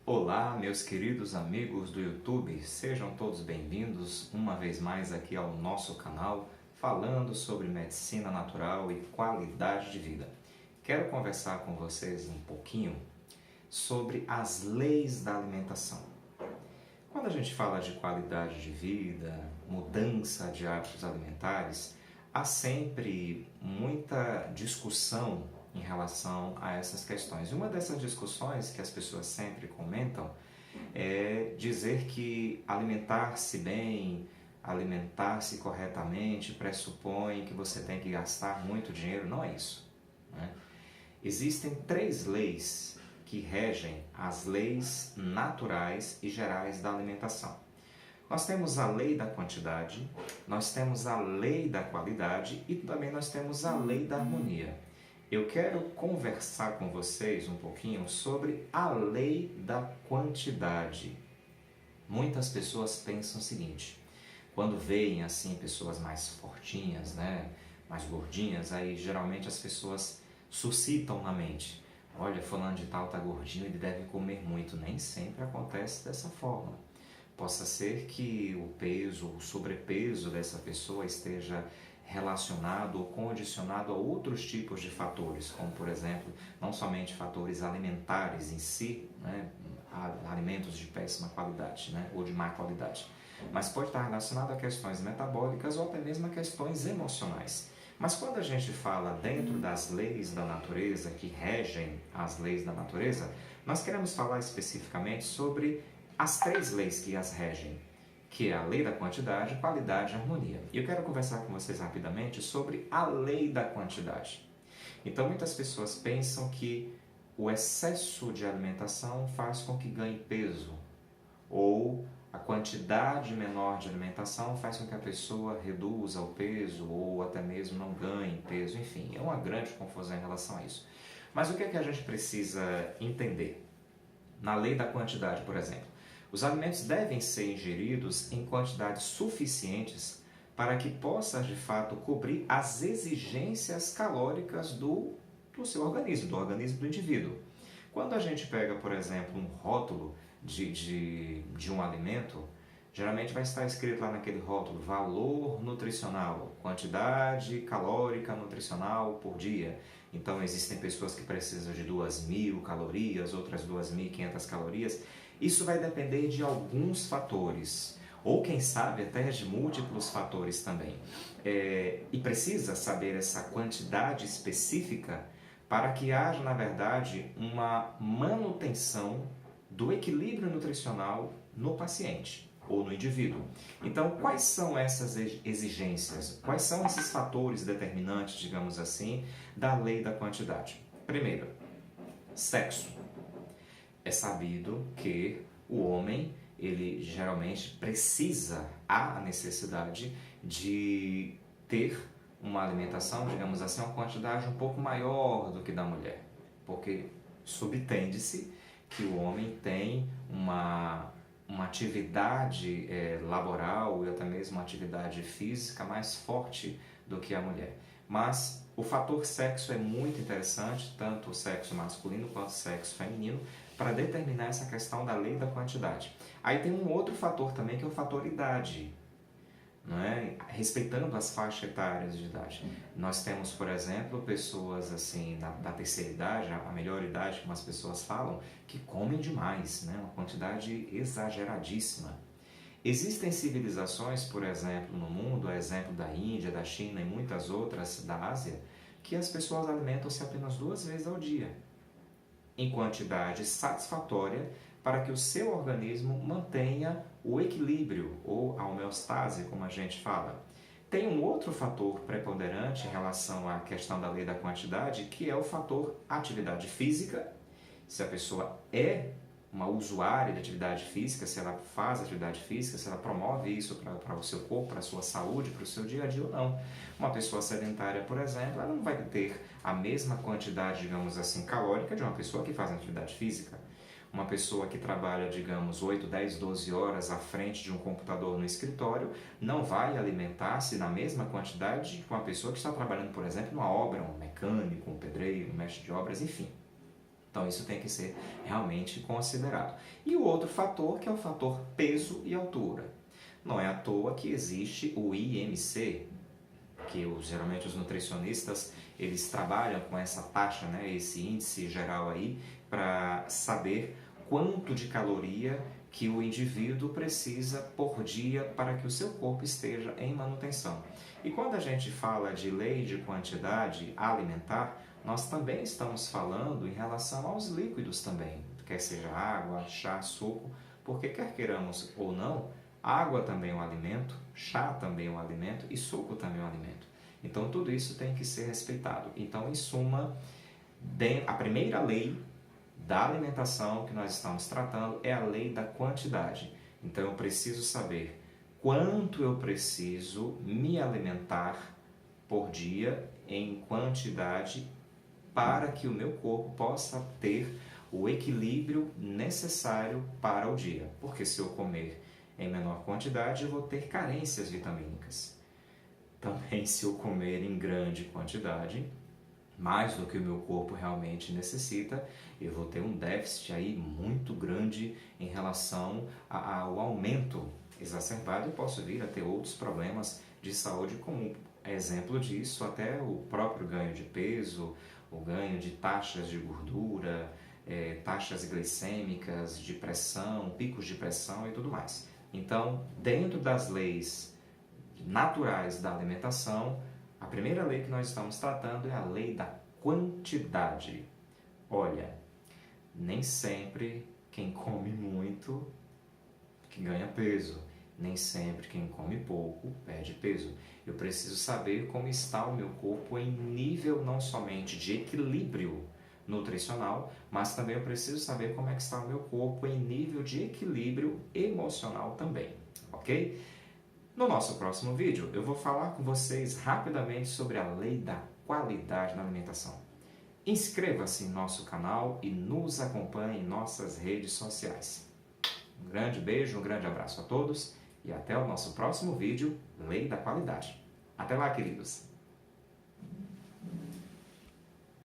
Olá, meus queridos amigos do YouTube, sejam todos bem-vindos uma vez mais aqui ao nosso canal, falando sobre medicina natural e qualidade de vida. Quero conversar com vocês um pouquinho sobre as leis da alimentação. Quando a gente fala de qualidade de vida, mudança de hábitos alimentares, há sempre muita discussão em relação a essas questões. Uma dessas discussões que as pessoas sempre comentam é dizer que alimentar-se bem, alimentar-se corretamente pressupõe que você tem que gastar muito dinheiro. Não é isso, né? Existem três leis que regem as leis naturais e gerais da alimentação. Nós temos a lei da quantidade, nós temos a lei da qualidade e também nós temos a lei da harmonia. Eu quero conversar com vocês um pouquinho sobre a lei da quantidade. Muitas pessoas pensam o seguinte: quando veem assim pessoas mais fortinhas, né, mais gordinhas, aí geralmente as pessoas suscitam na mente: olha, fulano de tal tá gordinho, ele deve comer muito. Nem sempre acontece dessa forma. Possa ser que o peso, o sobrepeso dessa pessoa esteja relacionado ou condicionado a outros tipos de fatores, como por exemplo, não somente fatores alimentares em si, né, alimentos de péssima qualidade, né, ou de má qualidade, mas pode estar relacionado a questões metabólicas ou até mesmo a questões emocionais. Mas quando a gente fala dentro das leis da natureza, que regem as leis da natureza, nós queremos falar especificamente sobre as três leis que as regem, que é a lei da quantidade, qualidade e harmonia. E eu quero conversar com vocês rapidamente sobre a lei da quantidade. Então, muitas pessoas pensam que o excesso de alimentação faz com que ganhe peso, ou a quantidade menor de alimentação faz com que a pessoa reduza o peso, ou até mesmo não ganhe peso. Enfim, é uma grande confusão em relação a isso. Mas o que é que a gente precisa entender? Na lei da quantidade, por exemplo, os alimentos devem ser ingeridos em quantidades suficientes para que possa, de fato, cobrir as exigências calóricas do seu organismo, do organismo do indivíduo. Quando a gente pega, por exemplo, um rótulo de um alimento, geralmente vai estar escrito lá naquele rótulo: valor nutricional, quantidade calórica nutricional por dia. Então existem pessoas que precisam de 2.000 calorias, outras 2.500 calorias. Isso vai depender de alguns fatores, ou quem sabe até de múltiplos fatores também. E precisa saber essa quantidade específica para que haja, na verdade, uma manutenção do equilíbrio nutricional no paciente ou no indivíduo. Então, quais são essas exigências? Quais são esses fatores determinantes, digamos assim, da lei da quantidade? Primeiro, sexo. É sabido que o homem, ele geralmente precisa, há a necessidade de ter uma alimentação, digamos assim, uma quantidade um pouco maior do que da mulher, porque subtende-se que o homem tem uma atividade laboral e até mesmo uma atividade física mais forte do que a mulher. Mas o fator sexo é muito interessante, tanto o sexo masculino quanto o sexo feminino, para determinar essa questão da lei da quantidade. Aí tem um outro fator também, que é o fator idade, não é? Respeitando as faixas etárias de idade. Nós temos, por exemplo, pessoas assim da terceira idade, a melhor idade, como as pessoas falam, que comem demais, né? Uma quantidade exageradíssima. Existem civilizações, por exemplo, no mundo, a exemplo da Índia, da China e muitas outras da Ásia, que as pessoas alimentam-se apenas 2 vezes ao dia, em quantidade satisfatória, para que o seu organismo mantenha o equilíbrio ou a homeostase, como a gente fala. Tem um outro fator preponderante em relação à questão da lei da quantidade, que é o fator atividade física. Se a pessoa é uma usuária de atividade física, se ela faz atividade física, se ela promove isso para o seu corpo, para a sua saúde, para o seu dia a dia ou não. Uma pessoa sedentária, por exemplo, ela não vai ter a mesma quantidade, digamos assim, calórica de uma pessoa que faz atividade física. Uma pessoa que trabalha, digamos, 8, 10, 12 horas à frente de um computador no escritório não vai alimentar-se na mesma quantidade que uma pessoa que está trabalhando, por exemplo, numa obra, um mecânico, um pedreiro, um mestre de obras, enfim. Então isso tem que ser realmente considerado. E o outro fator, que é o fator peso e altura. Não é à toa que existe o IMC, que geralmente os nutricionistas eles trabalham com essa taxa, né, esse índice geral aí, para saber quanto de caloria que o indivíduo precisa por dia para que o seu corpo esteja em manutenção. E quando a gente fala de lei de quantidade alimentar, nós também estamos falando em relação aos líquidos também, quer seja água, chá, suco, porque quer queiramos ou não, água também é um alimento, chá também é um alimento e suco também é um alimento. Então tudo isso tem que ser respeitado. Então, em suma, a primeira lei da alimentação que nós estamos tratando é a lei da quantidade. Então eu preciso saber quanto eu preciso me alimentar por dia em quantidade para que o meu corpo possa ter o equilíbrio necessário para o dia. Porque se eu comer em menor quantidade, eu vou ter carências vitamínicas. Também se eu comer em grande quantidade, mais do que o meu corpo realmente necessita, eu vou ter um déficit aí muito grande em relação ao aumento exacerbado e posso vir a ter outros problemas de saúde, como exemplo disso até o próprio ganho de peso, o ganho de taxas de gordura, taxas glicêmicas, de pressão, picos de pressão e tudo mais. Então, dentro das leis naturais da alimentação, a primeira lei que nós estamos tratando é a lei da quantidade. Olha, nem sempre quem come muito que ganha peso, nem sempre quem come pouco perde peso. Eu preciso saber como está o meu corpo em nível não somente de equilíbrio nutricional, mas também eu preciso saber como é que está o meu corpo em nível de equilíbrio emocional também, ok? No nosso próximo vídeo, eu vou falar com vocês rapidamente sobre a lei da qualidade na alimentação. Inscreva-se em nosso canal e nos acompanhe em nossas redes sociais. Um grande beijo, um grande abraço a todos e até o nosso próximo vídeo, Lei da Qualidade. Até lá, queridos!